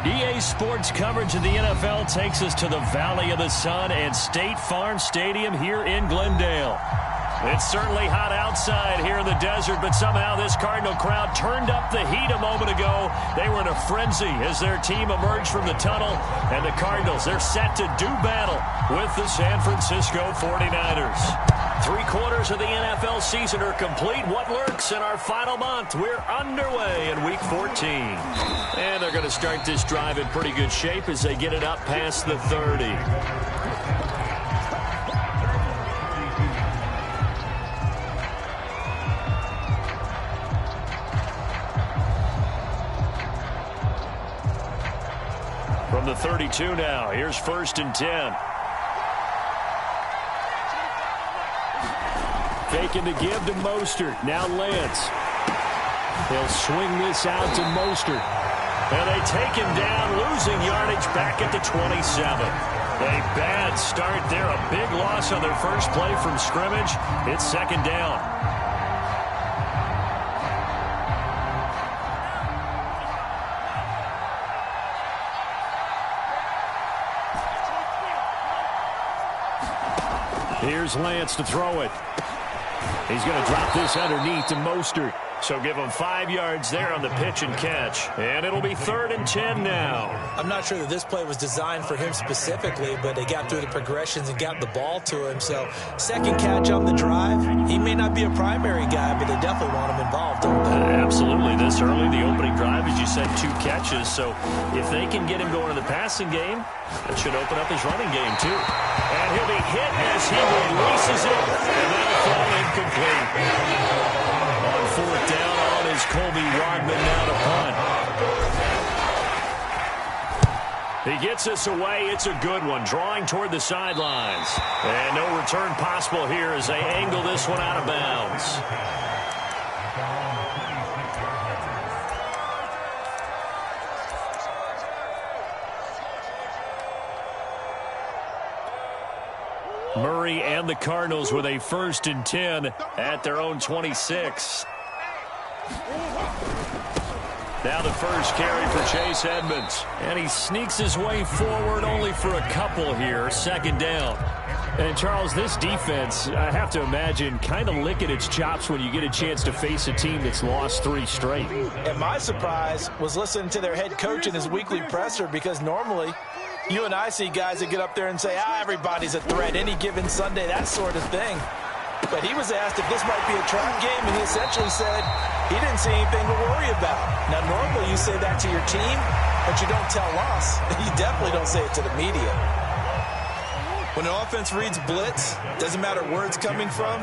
EA Sports coverage of the NFL takes us to the Valley of the Sun and State Farm Stadium here in Glendale. It's certainly hot outside here in the desert, but somehow this Cardinal crowd turned up the heat a moment ago. They were in a frenzy as their team emerged from the tunnel, and the Cardinals, they're set to do battle with the San Francisco 49ers. 3/4 of the NFL season are complete. What lurks in our final month? We're underway in Week 14. And they're going to start this drive in pretty good shape as they get it up past the 30. From the 32 now, here's 1st and 10. Faking the give to Mostert. Now Lance. They'll swing this out to Mostert. And they take him down, losing yardage back at the 27. A bad start there. A big loss on their first play from scrimmage. It's 2nd down. Here's Lance to throw it. He's going to drop this underneath to Mostert. So give him 5 yards there on the pitch and catch. And it'll be 3rd and 10 now. I'm not sure that this play was designed for him specifically, but they got through the progressions and got the ball to him. So 2nd catch on the drive. He may not be a primary guy, but they definitely want him involved, don't they? Absolutely. This early, the opening drive, as you said, 2 catches. So if they can get him going in the passing game, that should open up his running game, too. And he'll be hit as he releases it, and that'll fall incomplete. On 4th down, on is Colby Wadman now to punt. He gets us away. It's a good one, drawing toward the sidelines. And no return possible here as they angle this one out of bounds. Murray and the Cardinals with a 1st and 10 at their own 26. Now the first carry for Chase Edmonds. And he sneaks his way forward only for a couple here. 2nd down. And, Charles, this defense, I have to imagine, kind of licking its chops when you get a chance to face a team that's lost 3 straight. And my surprise was listening to their head coach in his weekly presser, because normally you and I see guys that get up there and say, everybody's a threat any given Sunday, that sort of thing. But he was asked if this might be a trap game, and he essentially said he didn't see anything to worry about. Now, normally you say that to your team, but you don't tell us. You definitely don't say it to the media. When the offense reads blitz, doesn't matter where it's coming from,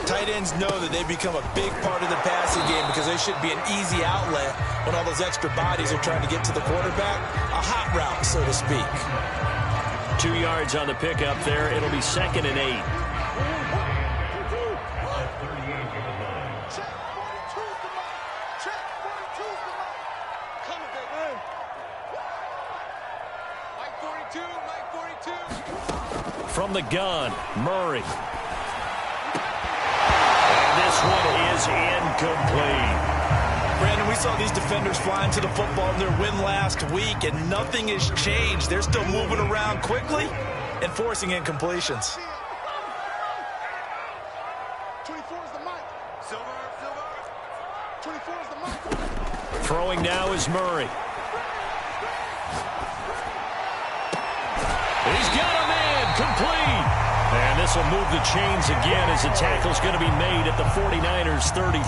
tight ends know that they become a big part of the passing game because they should be an easy outlet when all those extra bodies are trying to get to the quarterback. A hot route, so to speak. 2 yards on the pickup there. It'll be 2nd and 8. From the gun, Murray. And this one is incomplete. Brandon, we saw these defenders flying to the football in their win last week, and nothing has changed. They're still moving around quickly and forcing incompletions. 24 is the mic. Silver. 24 is the mic. Throwing now is Murray. He's got a man, complete. And this will move the chains again as the tackle's going to be made at the 49ers 33.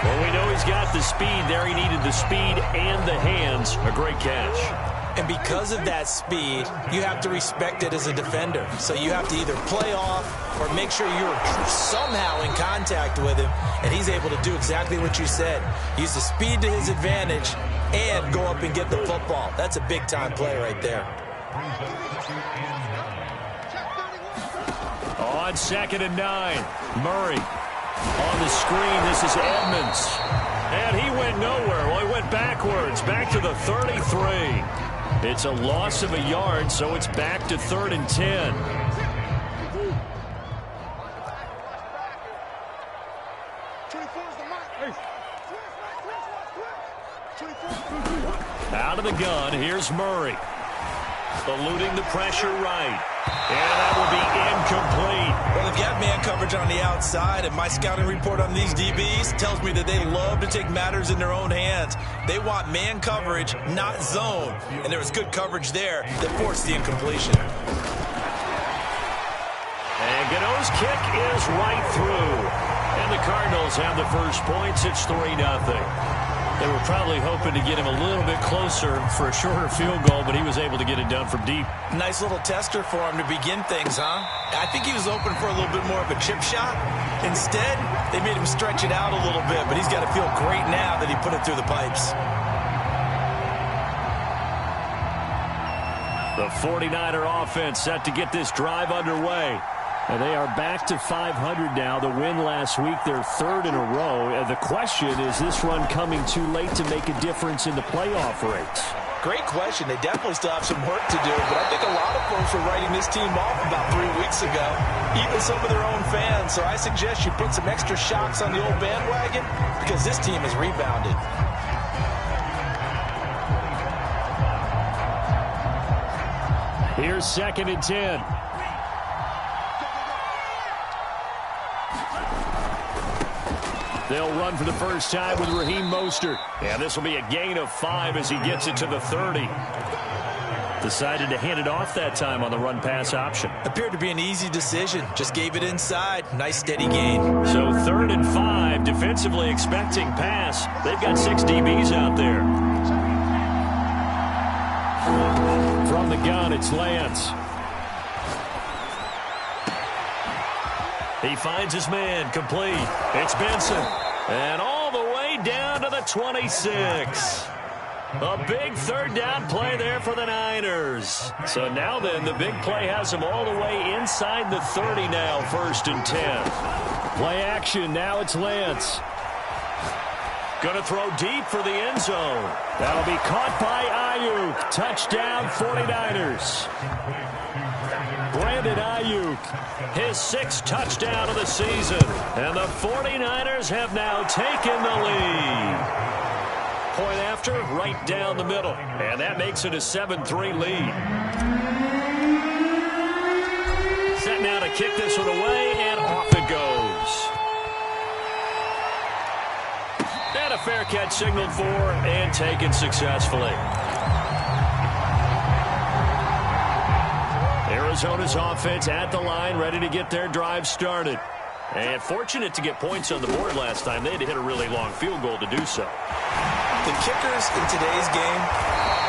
Well, we know he's got the speed there. He needed the speed and the hands. A great catch. And because of that speed, you have to respect it as a defender. So you have to either play off or make sure you're somehow in contact with him. And he's able to do exactly what you said. Use the speed to his advantage and go up and get the football. That's a big-time play right there. On 2nd and 9, Murray. On the screen, this is Edmonds. And he went nowhere. Well, he went backwards, back to the 33. It's a loss of a yard, so it's back to 3rd and 10. Out of the gun, here's Murray. Eluding the pressure right. And that will be incomplete. Well, they've got man coverage on the outside, and my scouting report on these DBs tells me that they love to take matters in their own hands. They want man coverage, not zone. And there was good coverage there that forced the incompletion. And Gano's kick is right through. And the Cardinals have the first points. It's 3-0. They were probably hoping to get him a little bit closer for a shorter field goal, but he was able to get it done from deep. Nice little tester for him to begin things, huh? I think he was open for a little bit more of a chip shot. Instead, they made him stretch it out a little bit, but he's got to feel great now that he put it through the pipes. The 49er offense set to get this drive underway. And they are back to 500 now. The win last week, their third in a row. And the question, is this run coming too late to make a difference in the playoff race? Great question. They definitely still have some work to do, but I think a lot of folks were writing this team off about 3 weeks ago, even some of their own fans. So I suggest you put some extra shocks on the old bandwagon because this team has rebounded. Here's 2nd and 10. They'll run for the first time with Raheem Mostert. And this will be a gain of 5 as he gets it to the 30. Decided to hand it off that time on the run-pass option. Appeared to be an easy decision. Just gave it inside. Nice, steady gain. So 3rd and 5, defensively expecting pass. They've got 6 DBs out there. From the gun, it's Lance. He finds his man, complete. It's Benson. And all the way down to the 26. A big 3rd down play there for the Niners. So now then, the big play has them all the way inside the 30 now, 1st and 10. Play action, now it's Lance. Going to throw deep for the end zone. That'll be caught by Ayuk. Touchdown, 49ers. Brandon Ayuk, his 6th touchdown of the season. And the 49ers have now taken the lead. Point after, right down the middle. And that makes it a 7-3 lead. Set now to kick this one away, and off it goes. And a fair catch signaled for and taken successfully. Arizona's offense at the line, ready to get their drive started. And fortunate to get points on the board last time. They had to hit a really long field goal to do so. The kickers in today's game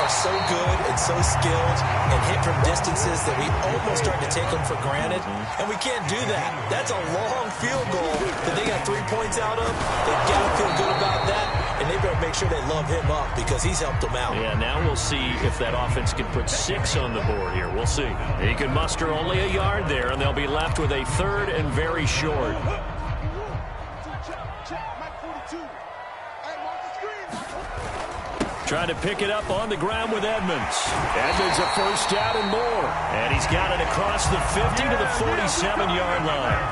are so good and so skilled and hit from distances that we almost start to take them for granted. And we can't do that. That's a long field goal that they got 3 points out of. They've got to feel good about that. And they better make sure they love him up because he's helped them out. Yeah, now we'll see if that offense can put 6 on the board here. We'll see. He can muster only a yard there, and they'll be left with a 3rd and very short. Trying to pick it up on the ground with Edmonds. Edmonds a 1st down and more. And he's got it across the 50 to the 47-yard line.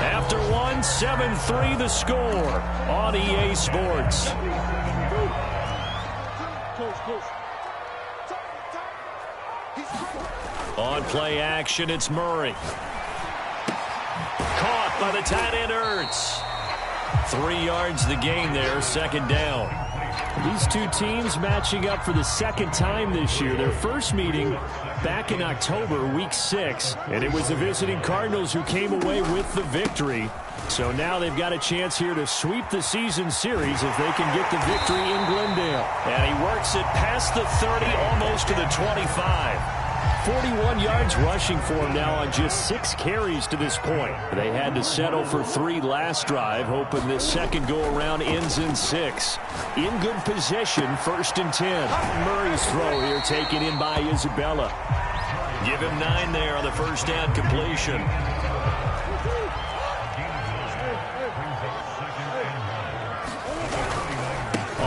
After 1, 7-3 the score on EA Sports. On play action, it's Murray. Caught by the tight end Ertz. 3 yards the gain there, 2nd down. These two teams matching up for the 2nd time this year. Their first meeting back in October, week 6, and it was the visiting Cardinals who came away with the victory. So now they've got a chance here to sweep the season series if they can get the victory in Glendale. And he works it past the 30, almost to the 25. 41 yards rushing for him now on just 6 carries to this point. They had to settle for 3 last drive, hoping this second go-around ends in 6. In good position, 1st and 10. Murray's throw here taken in by Isabella. Give him 9 there on the 1st down completion.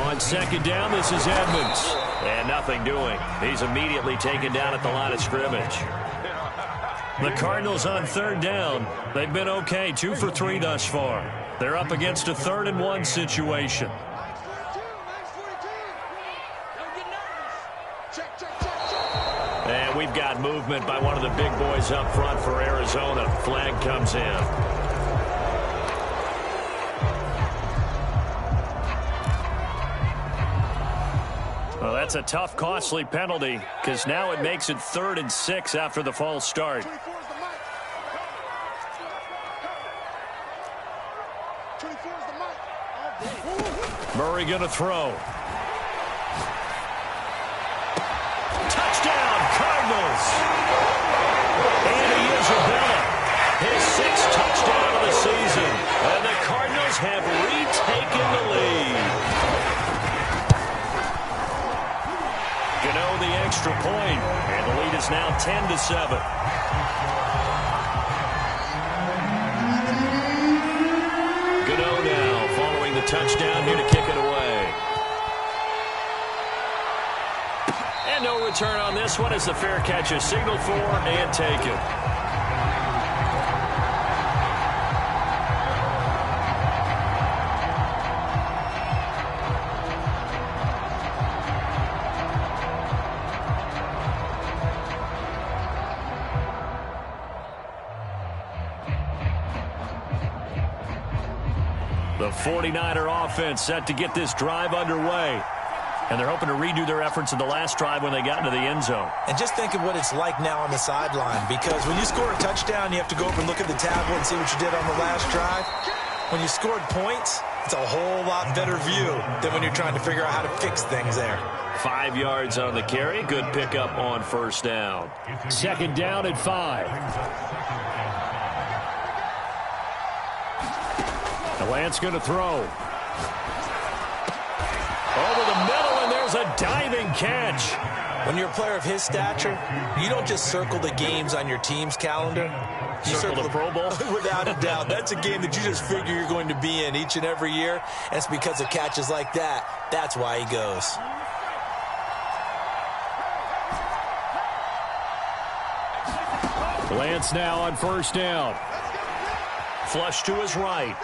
On 2nd down, this is Edmonds. And nothing doing. He's immediately taken down at the line of scrimmage. The Cardinals on 3rd down. They've been okay, 2 for 3 thus far. They're up against a 3rd and 1 situation. And we've got movement by one of the big boys up front for Arizona. Flag comes in. Well, that's a tough, costly penalty because now it makes it 3rd and 6 after the false start. Murray going to throw. Touchdown, Cardinals. Andy Isabella, his 6th touchdown of the season. And the Cardinals have retaken the lead. Gano the extra point, and the lead is now 10-7. Gano now following the touchdown here to kick it away. And no return on this one as the fair catch is signaled for and taken. The 49er offense set to get this drive underway. And they're hoping to redo their efforts in the last drive when they got into the end zone. And just think of what it's like now on the sideline, because when you score a touchdown, you have to go over and look at the tablet and see what you did on the last drive. When you scored points, it's a whole lot better view than when you're trying to figure out how to fix things there. 5 yards on the carry. Good pickup on 1st down. 2nd down and 5. Lance going to throw. Over the middle, and there's a diving catch. When you're a player of his stature, you don't just circle the games on your team's calendar. You circle the Pro Bowl? Without a doubt. That's a game that you just figure you're going to be in each and every year. And it's because of catches like that. That's why he goes. Lance now on 1st down. Flush to his right.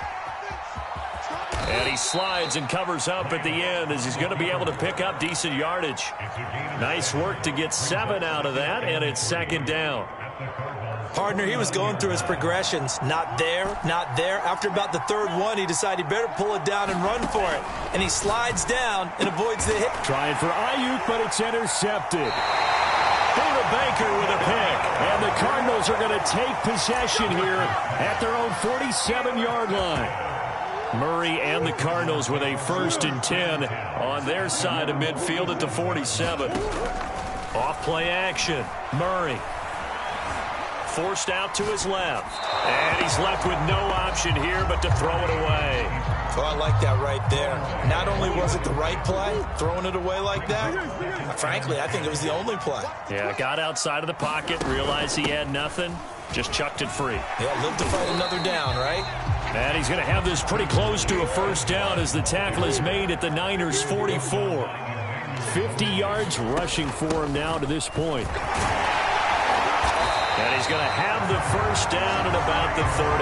And he slides and covers up at the end as he's going to be able to pick up decent yardage. Nice work to get 7 out of that, and it's 2nd down. Partner, he was going through his progressions. Not there, not there. After about the 3rd one, he decided he better pull it down and run for it. And he slides down and avoids the hit. Trying for Ayuk, but it's intercepted. David Baker with a pick. And the Cardinals are going to take possession here at their own 47-yard line. Murray and the Cardinals with a 1st and 10 on their side of midfield at the 47. Off play action. Murray forced out to his left. And he's left with no option here but to throw it away. Well, I like that right there. Not only was it the right play, throwing it away like that, frankly, I think it was the only play. Yeah, got outside of the pocket, realized he had nothing, just chucked it free. Yeah, live to fight another down, right? And he's going to have this pretty close to a 1st down as the tackle is made at the Niners' 44. 50 yards rushing for him now to this point. And he's going to have the 1st down at about the 38.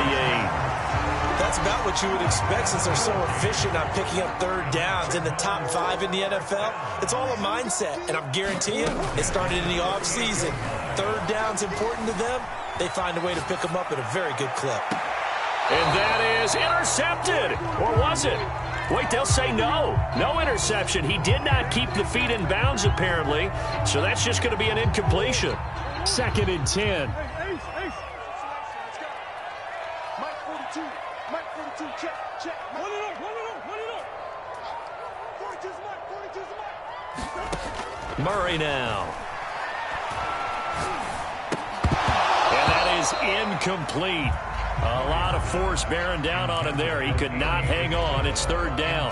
That's about what you would expect since they're so efficient on picking up 3rd downs in the top 5 in the NFL. It's all a mindset, and I'm guaranteeing you, it started in the offseason. 3rd down's important to them. They find a way to pick them up at a very good clip. And that is intercepted. Or was it? Wait, they'll say no. No interception. He did not keep the feet in bounds, apparently. So that's just going to be an incompletion. 2nd and 10. Mike 42. Mike 42. Check. Run it up. 42's Mike. Murray now. And that is incomplete. A lot of force bearing down on him there. He could not hang on. It's 3rd down.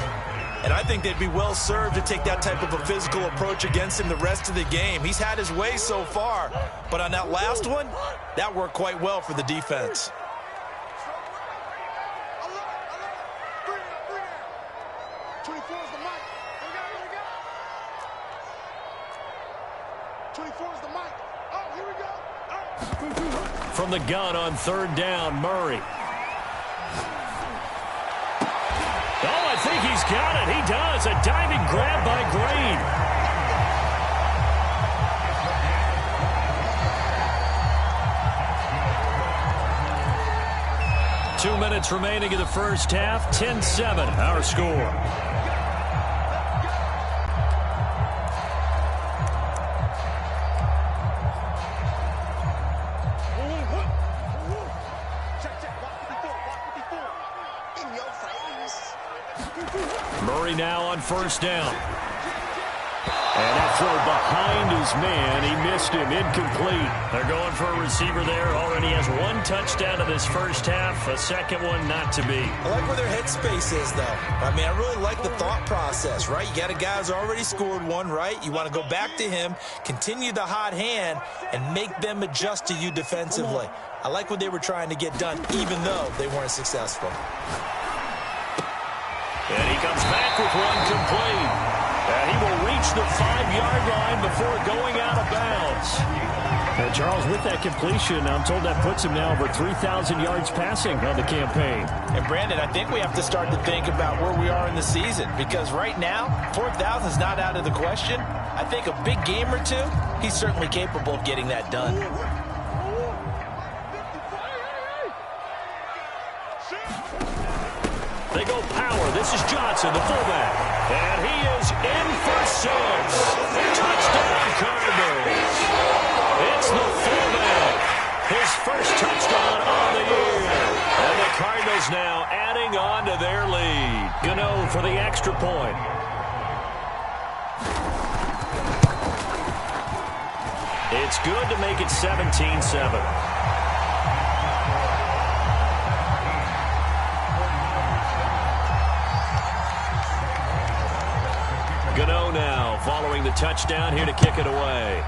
And I think they'd be well served to take that type of a physical approach against him the rest of the game. He's had his way so far. But on that last one, that worked quite well for the defense. From the gun on 3rd down, Murray. Oh, I think he's got it. He does. A diving grab by Green. 2 minutes remaining in the first half. 10-7, our score. Murray now on first down. And that throw behind his man. He missed him. Incomplete. They're going for a receiver there. Already has one touchdown in this first half. A second one not to be. I like where their headspace is, though. I mean, I really like the thought process, right? You got a guy who's already scored one, right? You want to go back to him, continue the hot hand, and make them adjust to you defensively. I like what they were trying to get done, even though they weren't successful. And he comes back with one complete. And he will reach the 5-yard line before going out of bounds. And Charles, with that completion, I'm told that puts him now over 3,000 yards passing on the campaign. And Brandon, I think we have to start to think about where we are in the season, because right now, 4,000 is not out of the question. I think a big game or two, he's certainly capable of getting that done. They go power. This is Johnson, the fullback. And he is in for 6. Touchdown, Cardinals. It's the fullback. His first touchdown on the year. And the Cardinals now adding on to their lead. Gano for the extra point. It's good to make it 17-7. Gano now following the touchdown here to kick it away.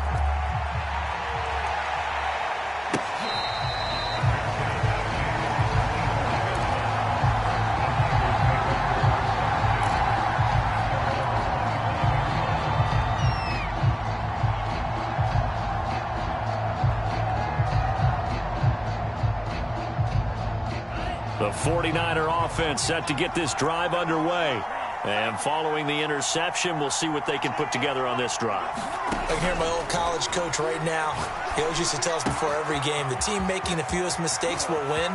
The 49er offense set to get this drive underway. And following the interception, we'll see what they can put together on this drive. I can hear my old college coach right now. He always used to tell us before every game, the team making the fewest mistakes will win.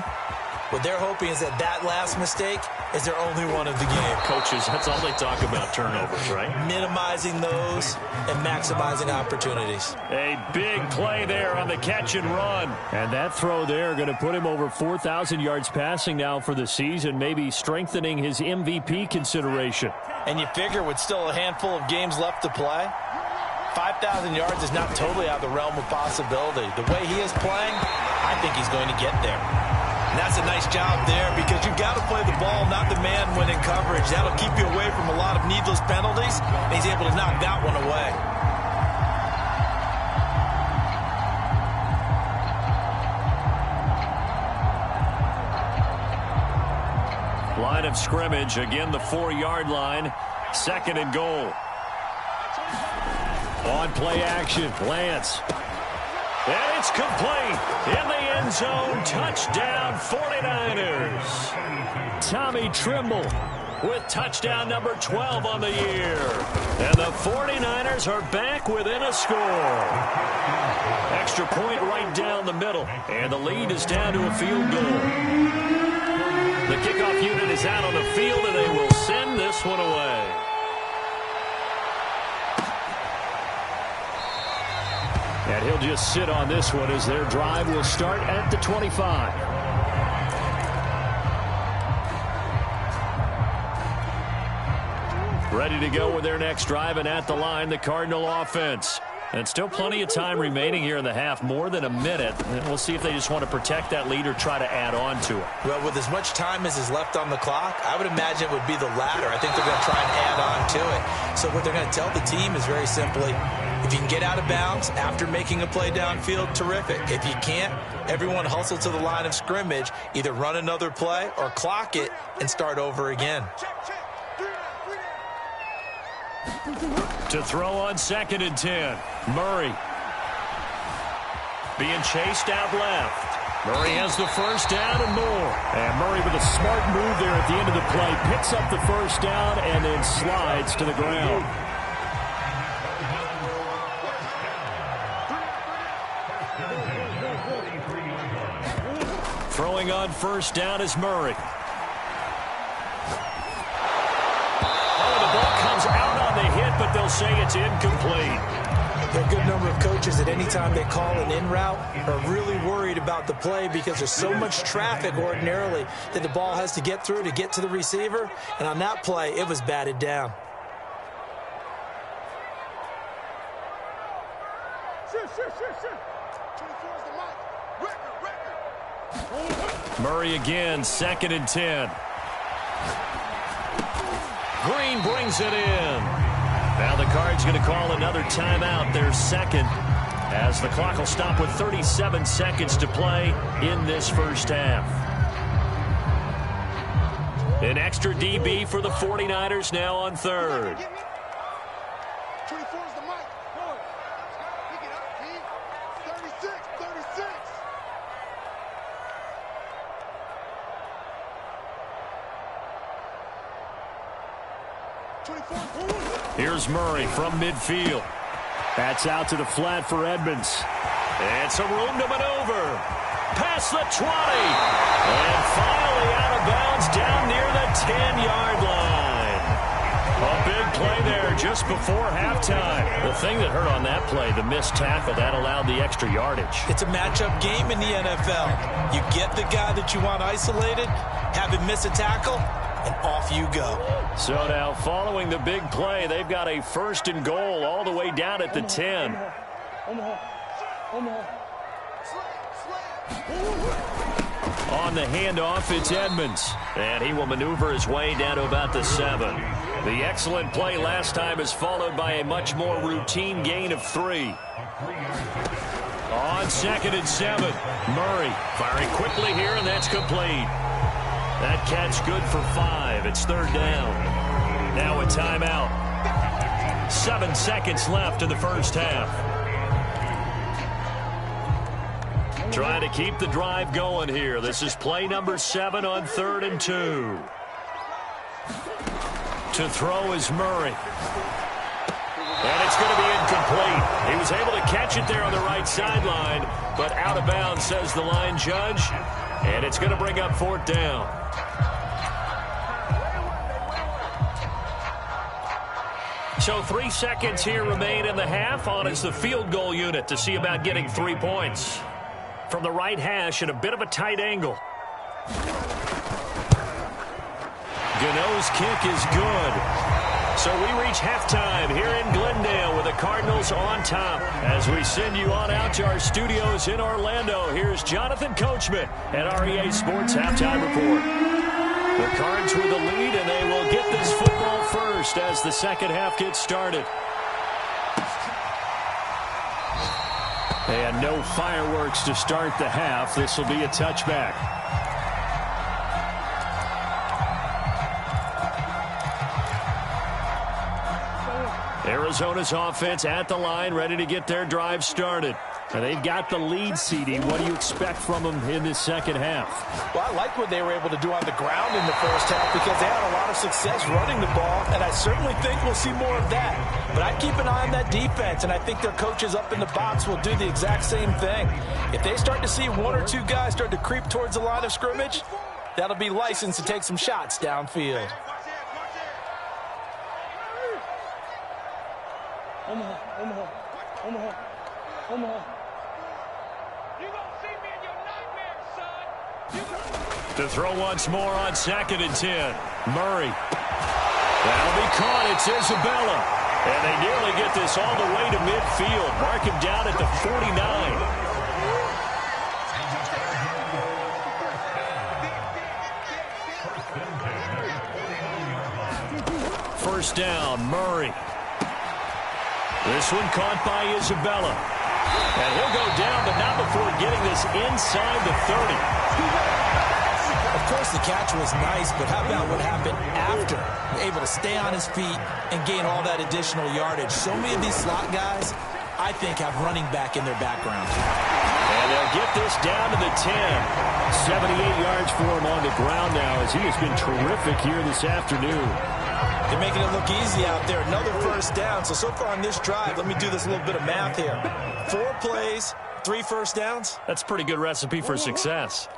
What they're hoping is that that last mistake is their only one of the game. Coaches, that's all they talk about, turnovers, right? Minimizing those and maximizing opportunities. A big play there on the catch and run. And that throw there going to put him over 4,000 yards passing now for the season, maybe strengthening his MVP consideration. And you figure with still a handful of games left to play, 5,000 yards is not totally out of the realm of possibility. The way he is playing, I think he's going to get there. And that's a nice job there, because you've got to play the ball, not the man when in coverage. That'll keep you away from a lot of needless penalties, and he's able to knock that one away. Line of scrimmage, again the 4-yard line, 2nd and goal. On play action, Lance. And it's complete in the end zone. Touchdown, 49ers. Tommy Tremble with touchdown number 12 on the year. And the 49ers are back within a score. Extra point right down the middle. And the lead is down to a field goal. The kickoff unit is out on the field, and they will send this one away. And he'll just sit on this one as their drive will start at the 25. Ready to go with their next drive, and at the line, the Cardinal offense. And still plenty of time remaining here in the half, more than a minute. And we'll see if they just want to protect that lead or try to add on to it. Well, with as much time as is left on the clock, I would imagine it would be the latter. I think they're going to try and add on to it. So what they're going to tell the team is very simply, if you can get out of bounds after making a play downfield, terrific. If you can't, everyone hustle to the line of scrimmage, either run another play or clock it and start over again. To throw on 2nd and 10. Murray being chased out left. Murray has the first down and more. And Murray with a smart move there at the end of the play. Picks up the first down and then slides to the ground. Throwing on first down is Murray. Oh, the ball comes out on the hit, but they'll say it's incomplete. There are a good number of coaches at any time they call an in route are really worried about the play because there's so much traffic ordinarily that the ball has to get through to get to the receiver. And on that play, it was batted down. Murray again, 2nd and 10. Green brings it in. Now the Cards going to call another timeout, their second, as the clock will stop with 37 seconds to play in this first half. An extra DB for the 49ers now on third. 24 is the mic. Pick it up, T. 36, 36. Here's Murray from midfield. That's out to the flat for Edmonds. And some room to maneuver. Past the 20. And finally out of bounds down near the 10-yard line. A big play there just before halftime. The thing that hurt on that play, the missed tackle, that allowed the extra yardage. It's a matchup game in the NFL. You get the guy that you want isolated, have him miss a tackle, and off you go. So now following the big play, they've got a 1st and goal all the way down at the 10. On the handoff, it's Edmonds. And he will maneuver his way down to about the 7. The excellent play last time is followed by a much more routine gain of 3. On 2nd and 7, Murray firing quickly here, and that's complete. That catch good for 5. It's 3rd down. Now a timeout. 7 seconds left in the first half. Trying to keep the drive going here. This is play number 7 on 3rd and 2. To throw is Murray. And it's going to be incomplete. He was able to catch it there on the right sideline, but out of bounds, says the line judge. And it's going to bring up 4th down. So 3 seconds here remain in the half. On is the field goal unit to see about getting 3 points. From the right hash at a bit of a tight angle. Gano's kick is good. So we reach halftime here in Glendale with the Cardinals on top. As we send you on out to our studios in Orlando, here's Jonathan Coachman at REA Sports Halftime Report. The Cards with the lead, and they will get this football first as the second half gets started. And no fireworks to start the half. This will be a touchback. Arizona's offense at the line, ready to get their drive started. And they've got the lead, CD. What do you expect from them in this second half? Well, I like what they were able to do on the ground in the first half because they had a lot of success running the ball, and I certainly think we'll see more of that. But I'd keep an eye on that defense, and I think their coaches up in the box will do the exact same thing. If they start to see 1 or 2 guys start to creep towards the line of scrimmage, that'll be licensed to take some shots downfield. Omaha. You gonna see me in your nightmares, son. To throw once more on 2nd and 10. Murray. That'll be caught. It's Isabella. And they nearly get this all the way to midfield. Mark him down at the 49. First down, Murray. This one caught by Isabella. And he'll go down, but not before getting this inside the 30. Of course, the catch was nice, but how about what happened after? Able to stay on his feet and gain all that additional yardage. So many of these slot guys, I think, have running back in their background. And they'll get this down to the 10. 78 yards for him on the ground now as he has been terrific here this afternoon. They're making it look easy out there. Another first down. So far on this drive, let me do this little bit of math here. 4 plays, 3 first downs. That's a pretty good recipe for success.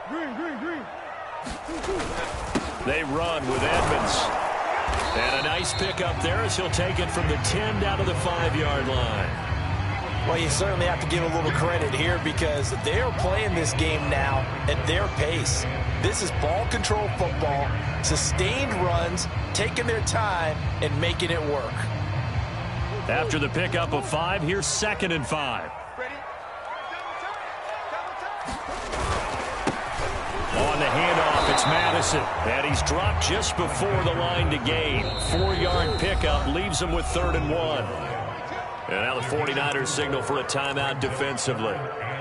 Green. They run with Edmonds. And a nice pickup there as he'll take it from the 10 down to the 5-yard line. Well, you certainly have to give a little credit here because they're playing this game now at their pace. This is ball control football, sustained runs, taking their time and making it work. After the pickup of 5, here's 2nd and 5. On the handoff, it's Madison. And he's dropped just before the line to gain. 4-yard pickup leaves him with 3rd and 1. And now the 49ers signal for a timeout defensively.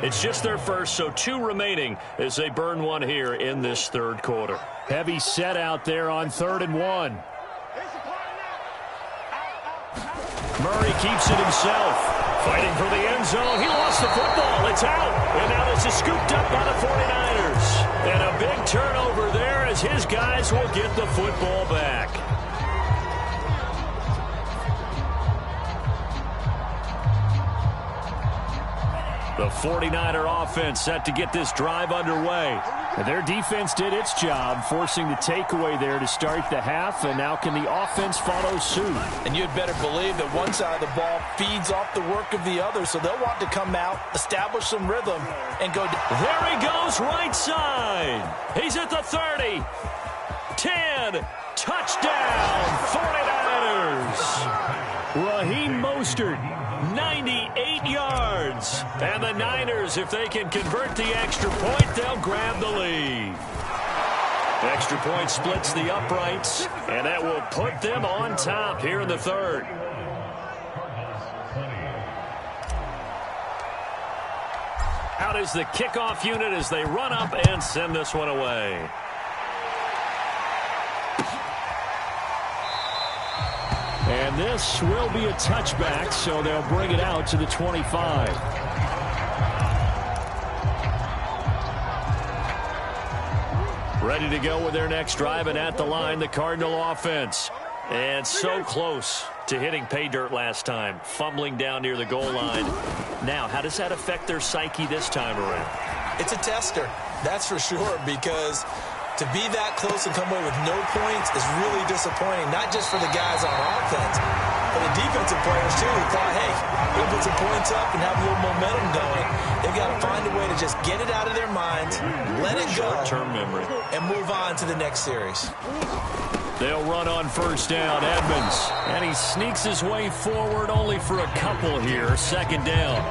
It's just their first, so 2 remaining as they burn one here in this 3rd quarter. Heavy set out there on 3rd and 1. Murray keeps it himself. Fighting for the end zone. He lost the football. It's out. And now this is scooped up by the 49ers. And a big turnover there as his guys will get the football back. The 49er offense set to get this drive underway. And their defense did its job, forcing the takeaway there to start the half, and now can the offense follow suit? And you'd better believe that one side of the ball feeds off the work of the other, so they'll want to come out, establish some rhythm, and go. There he goes, right side. He's at the 30. 10. Touchdown, 49ers. Raheem Mostert, 98 yards. And the Niners, if they can convert the extra point, they'll grab the lead. Extra point splits the uprights, and that will put them on top here in the 3rd. Out is the kickoff unit as they run up and send this one away. And this will be a touchback, so they'll bring it out to the 25. Ready to go with their next drive, and at the line, the Cardinal offense. And so close to hitting pay dirt last time, fumbling down near the goal line. Now, how does that affect their psyche this time around? It's a tester, that's for sure, because to be that close and come away with no points is really disappointing, not just for the guys on offense, but the defensive players, too, who thought, hey, we'll put some points up and have a little momentum going. They've got to find a way to just get it out of their minds, let it go, short-term memory, and move on to the next series. They'll run on first down, Edmonds, and he sneaks his way forward only for a couple here, 2nd down.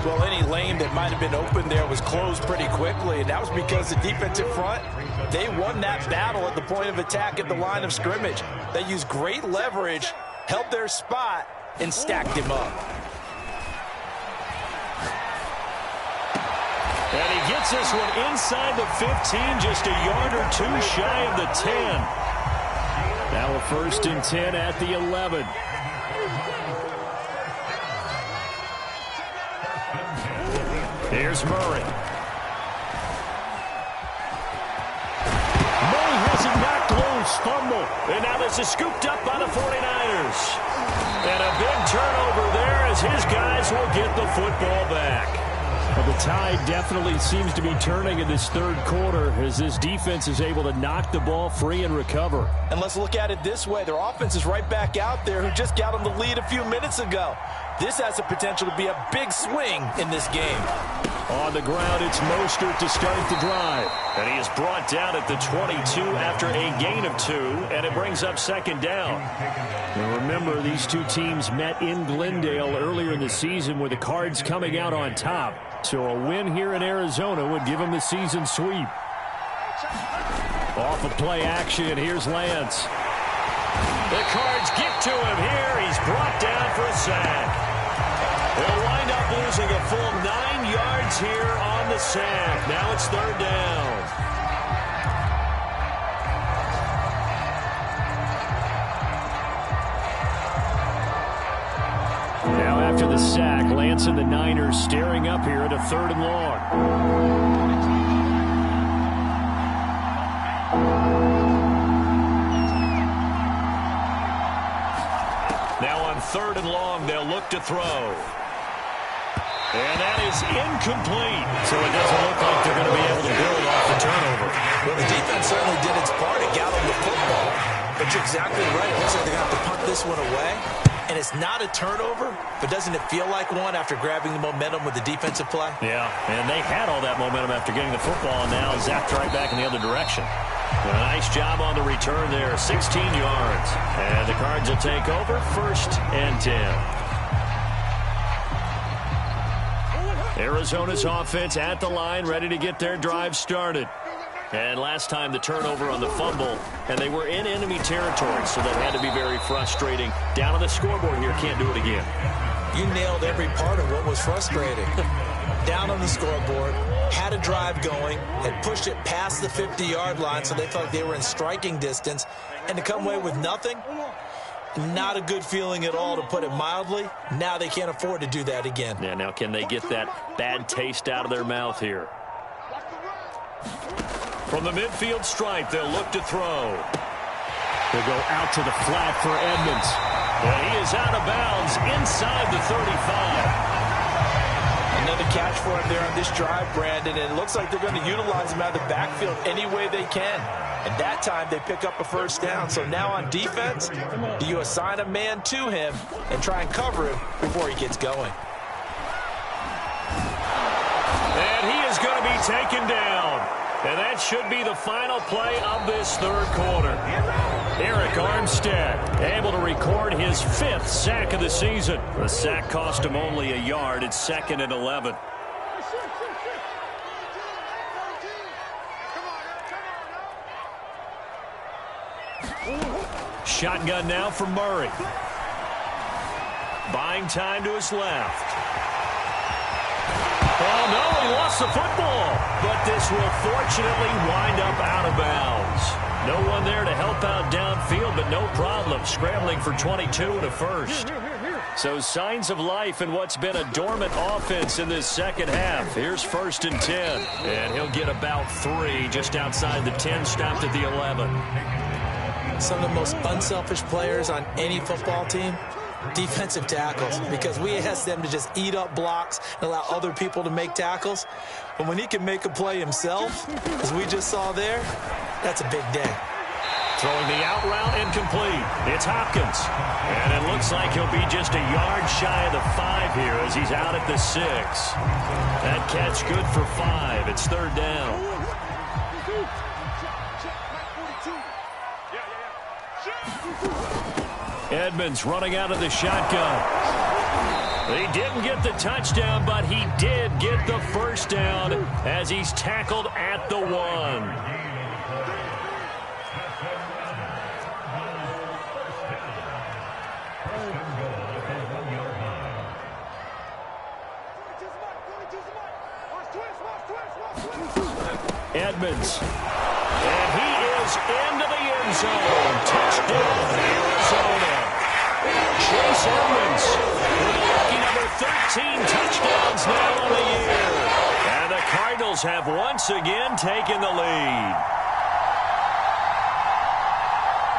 Well, any lane that might have been open there was closed pretty quickly, and that was because the defensive front, they won that battle at the point of attack at the line of scrimmage. They used great leverage, held their spot, and stacked him up. And he gets this one inside the 15, just a yard or 2 shy of the 10. Now a 1st and 10 at the 11. Here's Murray. Murray has it knocked loose, fumble. And now this is scooped up by the 49ers. And a big turnover there as his guys will get the football back. Well, the tide definitely seems to be turning in this 3rd quarter as this defense is able to knock the ball free and recover. And let's look at it this way. Their offense is right back out there who just got them the lead a few minutes ago. This has the potential to be a big swing in this game. On the ground, it's Mostert to start the drive. And he is brought down at the 22 after a gain of 2, and it brings up 2nd down. Now remember, these two teams met in Glendale earlier in the season with the Cards coming out on top. So a win here in Arizona would give them the season sweep. Off of play action, here's Lance. The Cards get to him here. He's brought down for a sack. They'll wind up losing a full 9 yards here on the sack. Now it's 3rd down. Now after the sack, Lance and the Niners staring up here at a 3rd and long. Now on 3rd and long, they'll look to throw. And that is incomplete. So it doesn't look like they're going to be able to build off the turnover. Well, the defense certainly did its part at galloping the football. But you're exactly right. It looks like they're going to have to punt this one away. And it's not a turnover, but doesn't it feel like one after grabbing the momentum with the defensive play? Yeah, and they had all that momentum after getting the football, and now zapped right back in the other direction. But a nice job on the return there, 16 yards. And the Cards will take over, 1st and 10. Arizona's offense at the line, ready to get their drive started. And last time the turnover on the fumble, and they were in enemy territory, so that had to be very frustrating. Down on the scoreboard here, can't do it again. You nailed every part of what was frustrating. Down on the scoreboard, had a drive going, had pushed it past the 50-yard line, so they felt like they were in striking distance, and to come away with nothing, not a good feeling at all, to put it mildly. Now they can't afford to do that again. Yeah, now can they get that bad taste out of their mouth here? From the midfield stripe, they'll look to throw. They'll go out to the flat for Edmonds. And he is out of bounds inside the 35. Another catch for him there on this drive, Brandon, and it looks like they're going to utilize him out of the backfield any way they can. And that time they pick up a 1st down. So now on defense, do you assign a man to him and try and cover him before he gets going? And he is going to be taken down. And that should be the final play of this 3rd quarter. Arik Armstead able to record his 5th sack of the season. The sack cost him only a yard. It's 2nd and 11. Shotgun now from Murray. Buying time to his left. Oh, no, he lost the football. But this will fortunately wind up out of bounds. No one there to help out downfield, but no problem. Scrambling for 22 and a 1st. So signs of life in what's been a dormant offense in this 2nd half. Here's 1st and 10. And he'll get about 3 just outside the 10, stopped at the 11. Some of the most unselfish players on any football team, defensive tackles, because we ask them to just eat up blocks and allow other people to make tackles. But when he can make a play himself, as we just saw there, that's a big day. Throwing the out route incomplete. It's Hopkins. And it looks like he'll be just a yard shy of the 5 here as he's out at the 6. That catch good for 5. It's 3rd down. Edmonds running out of the shotgun. He didn't get the touchdown, but he did get the 1st down as he's tackled at the 1. Edmonds. And he is into the end zone. Touchdown, Arizona. Chase Edmonds with a lucky number 13 touchdowns now on the year. And the Cardinals have once again taken the lead.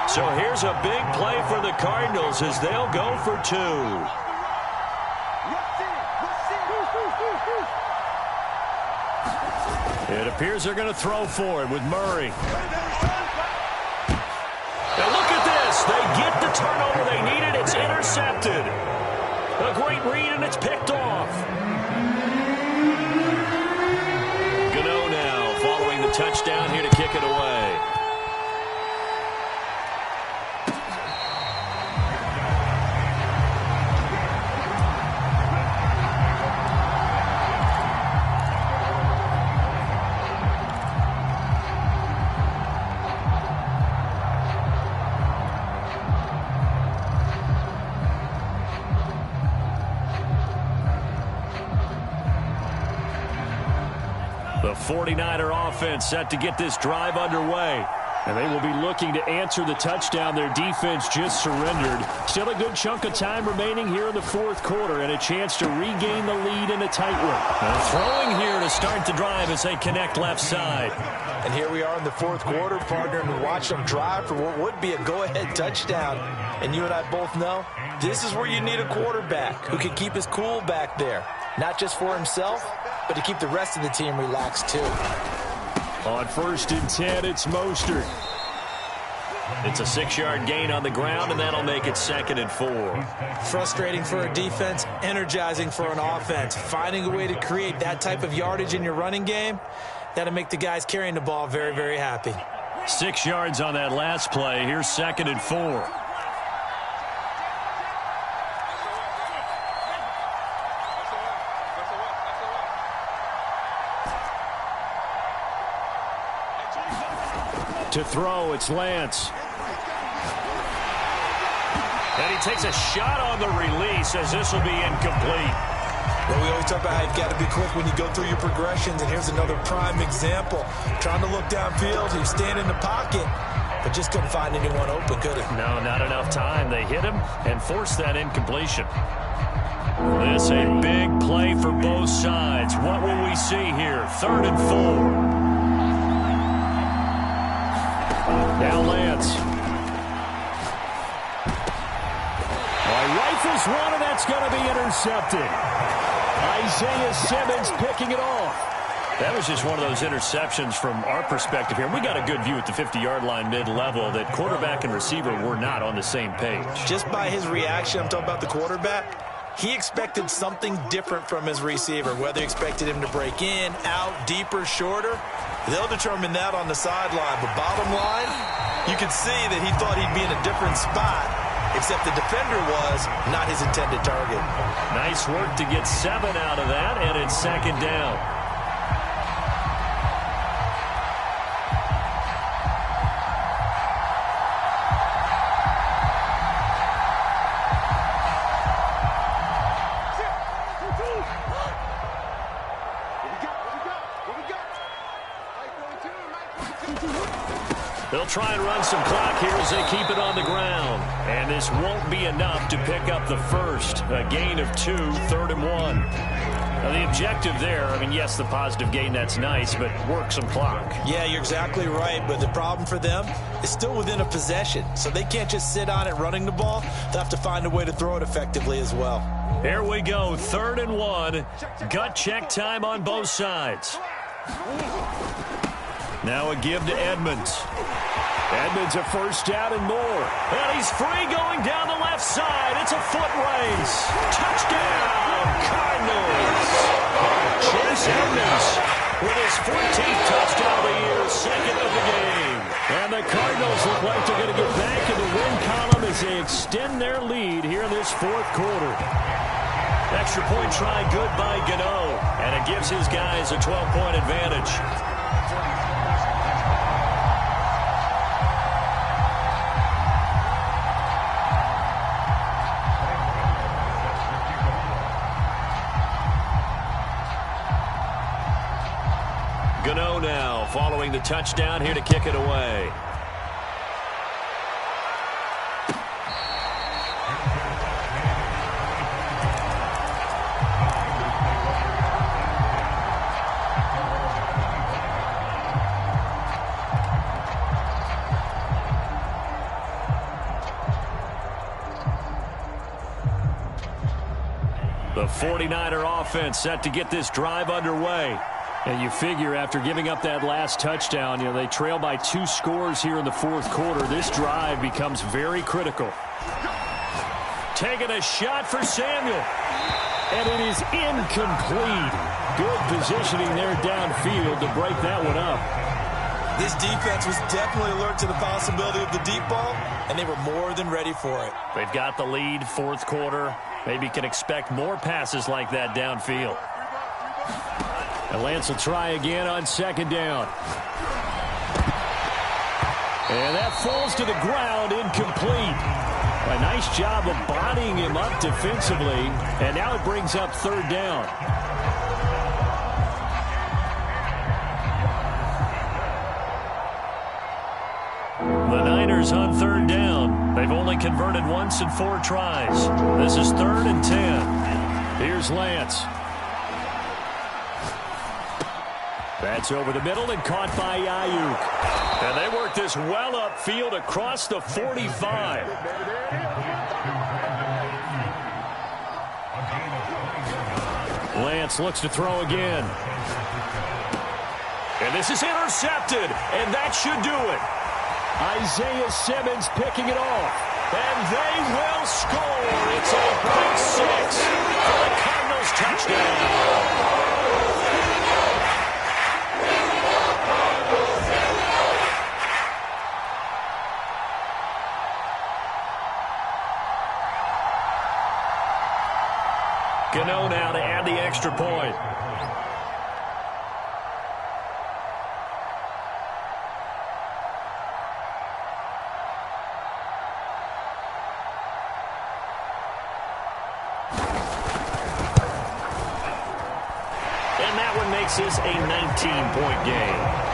So here's a big play for the Cardinals as they'll go for 2. It appears they're going to throw for it with Murray. Now look at this. They get the turnover they needed. It's intercepted. A great read, and it's picked off. Gano now following the touchdown here to kick it away. The 49er offense set to get this drive underway. And they will be looking to answer the touchdown their defense just surrendered. Still a good chunk of time remaining here in the fourth quarter and a chance to regain the lead in a tight one. Throwing here to start the drive as they connect left side. And here we are in the fourth quarter, partner, and watch them drive for what would be a go-ahead touchdown. And you and I both know this is where you need a quarterback who can keep his cool back there. Not just for himself, but to keep the rest of the team relaxed too. On 1st and 10, it's Mostert. It's a 6-yard gain on the ground, and that'll make it 2nd and 4. Frustrating for a defense, energizing for an offense. Finding a way to create that type of yardage in your running game, that'll make the guys carrying the ball very, very happy. 6 yards on that last play. Here's 2nd and 4. To throw, it's Lance. And he takes a shot on the release as this will be incomplete. Well, we always talk about how you've got to be quick when you go through your progressions, and here's another prime example. Trying to look downfield, he's standing in the pocket, but just couldn't find anyone open, could he? No, not enough time. They hit him and forced that incompletion. This a big play for both sides. What will we see here? 3rd and 4. Now Lance. Rifles one, and that's going to be intercepted. Isaiah Simmons picking it off. That was just one of those interceptions from our perspective here. We got a good view at the 50-yard line mid-level that quarterback and receiver were not on the same page. Just by his reaction, I'm talking about the quarterback, he expected something different from his receiver, whether he expected him to break in, out, deeper, shorter. They'll determine that on the sideline. But bottom line, you could see that he thought he'd be in a different spot, except the defender was not his intended target. Nice work to get 7 out of that, and it's 2nd down. They'll try and run some clock here as they keep it on the ground. And this won't be enough to pick up the first. A gain of 2, 3rd and 1. Now the objective there, I mean, yes, the positive gain, that's nice, but work some clock. Yeah, you're exactly right, but the problem for them is still within a possession. So they can't just sit on it running the ball. They'll have to find a way to throw it effectively as well. Here we go, 3rd and 1. Gut check time on both sides. Now a give to Edmonds. Edmonds a 1st down and more. And he's free going down the left side. It's a foot race. Touchdown, Cardinals. Chase Edmonds with his 14th touchdown of the year, 2nd of the game. And the Cardinals look like they're going to get back in the win column as they extend their lead here in this 4th quarter. Extra point try good by Gano. And it gives his guys a 12-point advantage. Gano now following the touchdown here to kick it away. The 49er offense set to get this drive underway. And you figure after giving up that last touchdown, you know, they trail by 2 scores here in the 4th quarter. This drive becomes very critical. Taking a shot for Samuel. And it is incomplete. Good positioning there downfield to break that one up. This defense was definitely alert to the possibility of the deep ball, and they were more than ready for it. They've got the lead, 4th quarter. Maybe can expect more passes like that downfield. And Lance will try again on 2nd down. And that falls to the ground, incomplete. A nice job of bodying him up defensively. And now it brings up 3rd down. 49ers on third down. They've only converted once in 4 tries. This is 3rd and 10. Here's Lance. That's over the middle and caught by Ayuk. And they work this well upfield across the 45. Lance looks to throw again. And this is intercepted, and that should do it. Isaiah Simmons picking it off. And they will score. It's a pick 6 for the Cardinals touchdown. Gano now to add the extra point. And that one makes this a 19-point game.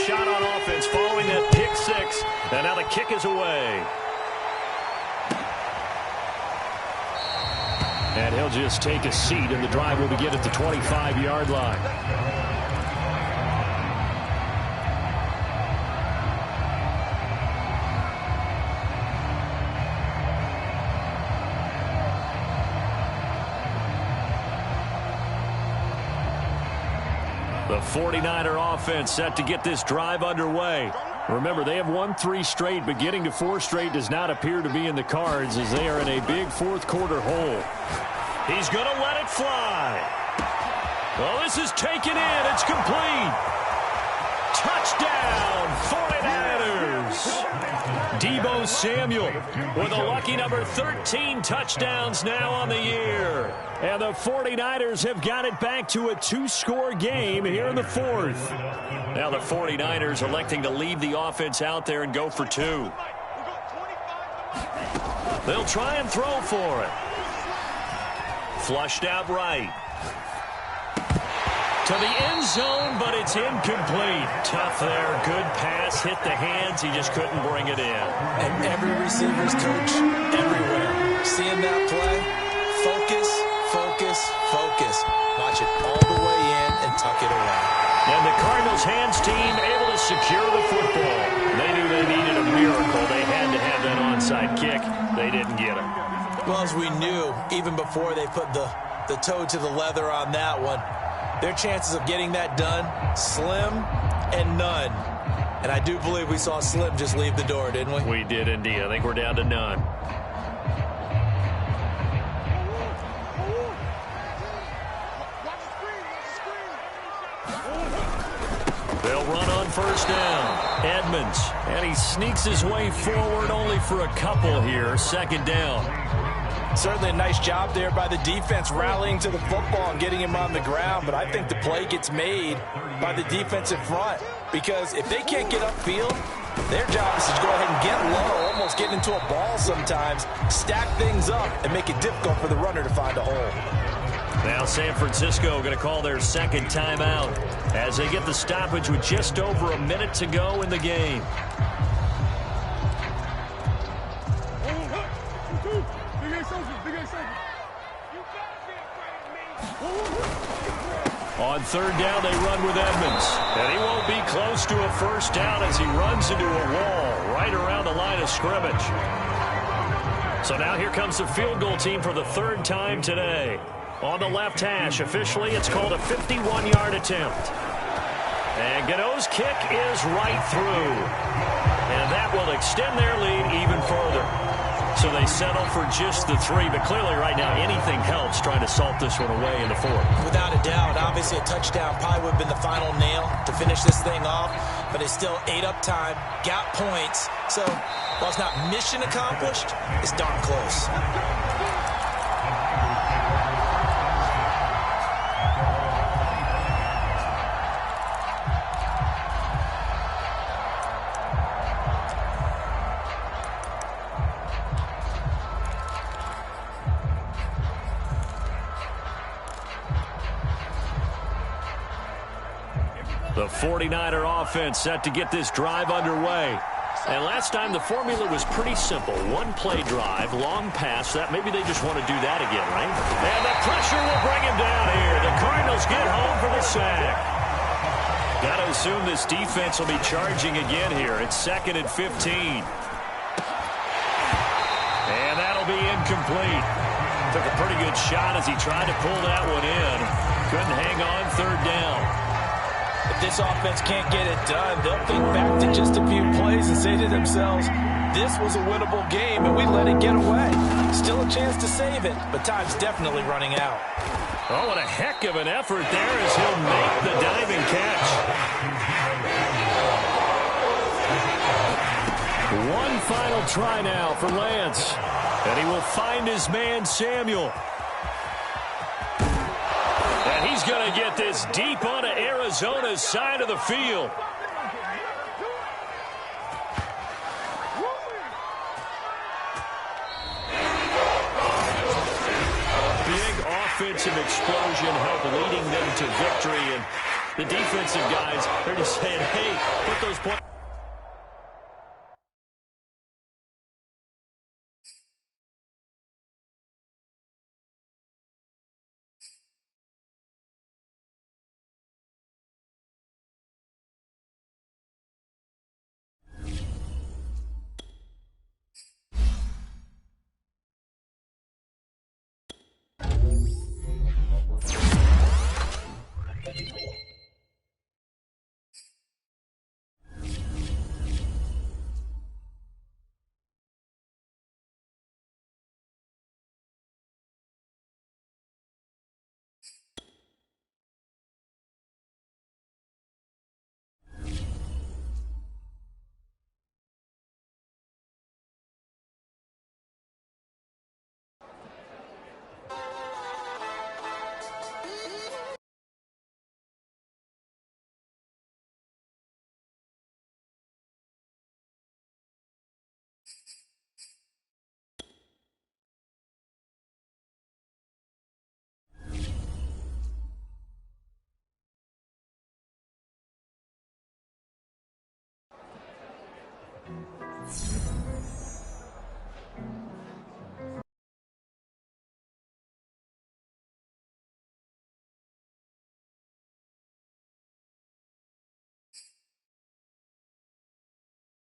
Shot on offense following that pick 6, and now the kick is away. And he'll just take a seat, and the drive will begin at the 25-yard line. The 49er offense set to get this drive underway. Remember, they have won 3 straight, but getting to 4 straight does not appear to be in the cards as they are in a big fourth-quarter hole. He's going to let it fly. Well, this is taken in. It's complete. Touchdown, 49ers. Deebo Samuel with a lucky number 13 touchdowns now on the year. And the 49ers have got it back to a 2-score game here in the 4th. Now the 49ers electing to leave the offense out there and go for 2. They'll try and throw for it. Flushed out right. To the end zone, but it's incomplete. Tough there. Good pass. Hit the hands. He just couldn't bring it in. And every receiver's coach everywhere. Seeing that play, focus, focus, focus. Watch it all the way in and tuck it away. And the Cardinals hands team able to secure the football. They knew they needed a miracle. They had to have that onside kick. They didn't get it. Well, as we knew, even before they put the toe to the leather on that one, their chances of getting that done, slim and none. And I do believe we saw Slim just leave the door, didn't we? We did indeed. I think we're down to none. They'll run on first down. Edmonds. And he sneaks his way forward only for a couple here. 2nd down. Certainly a nice job there by the defense rallying to the football and getting him on the ground. But I think the play gets made by the defensive front. Because if they can't get upfield, their job is to go ahead and get low, almost get into a ball sometimes, stack things up, and make it difficult for the runner to find a hole. Now San Francisco going to call their 2nd timeout as they get the stoppage with just over a minute to go in the game. On 3rd down, they run with Edmonds. And he won't be close to a first down as he runs into a wall right around the line of scrimmage. So now here comes the field goal team for the 3rd time today. On the left hash, officially it's called a 51-yard attempt. And Gano's kick is right through. And that will extend their lead even further. So they settle for just the 3, but clearly right now anything helps trying to salt this one away in the 4th. Without a doubt, obviously a touchdown probably would have been the final nail to finish this thing off, but it's still ate up time, got points. So while it's not mission accomplished, it's darn close. The 49er offense set to get this drive underway. And last time the formula was pretty simple. One play drive, long pass. Maybe they just want to do that again, right? And the pressure will bring him down here. The Cardinals get home for the sack. Got to assume this defense will be charging again here. It's 2nd and 15. And that'll be incomplete. Took a pretty good shot as he tried to pull that one in. Couldn't hang on 3rd down. If this offense can't get it done, they'll think back to just a few plays and say to themselves, this was a winnable game and we let it get away. Still a chance to save it, but time's definitely running out. Oh, what a heck of an effort there as he'll make the diving catch. One final try now for Lance. And he will find his man, Samuel. And he's going to get this deep onto Arizona's side of the field. Big offensive explosion helped leading them to victory. And the defensive guys, they're just saying, hey, put those points.